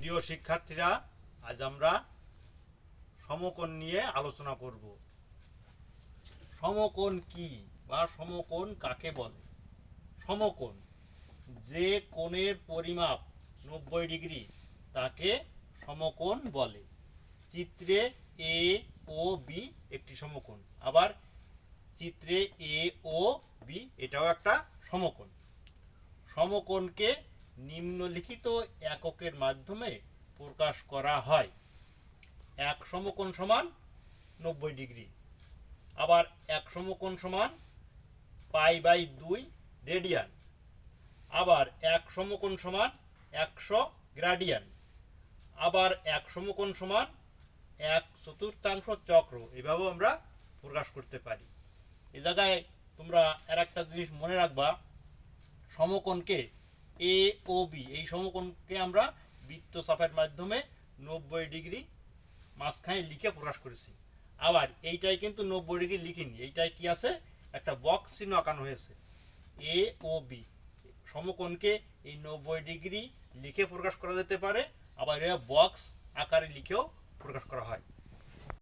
প্রিয় শিক্ষার্থীরা, আজ আমরা সমকোণ নিয়ে আলোচনা করব। সমকোণ কি বা সমকোণ কাকে বলে? সমকোণ যে কোণের পরিমাপ 90 ডিগ্রি তাকে সমকোণ বলে। চিত্রে এ ও বি একটি সমকোণ, আবার চিত্রে এ ও বি এটাও একটা সমকোণ। সমকোণকে নিম্নলিখিত এককের মাধ্যমে প্রকাশ করা হয়। এক সমকোণ সমান 90 ডিগ্রি, আবার এক সমকোণ সমান π/2 রেডিয়ান, আবার এক সমকোণ সমান 100 গ্রেডিয়ান, আবার এক সমকোণ সমান 1/4 চক্র। এভাবেও আমরা প্রকাশ করতে পারি। এই জায়গায় তোমরা আর একটা জিনিস মনে রাখবা, সমকোণকে এ ও বি এই সমকোণকে আমরা বৃত্তচাপের মাধ্যমে 90 ডিগ্রি মাঝখানে লিখে প্রকাশ করেছি। আবার এইটাই কিন্তু 90 ডিগ্রি লিখিনি, এইটাই কি আছে, একটা বক্স চিহ্ন আঁকানো হয়েছে। এ ও বি সমকোণকে এই 90 ডিগ্রি লিখে প্রকাশ করা যেতে পারে, আবার এটা বক্স আকারে লিখেও প্রকাশ করা হয়।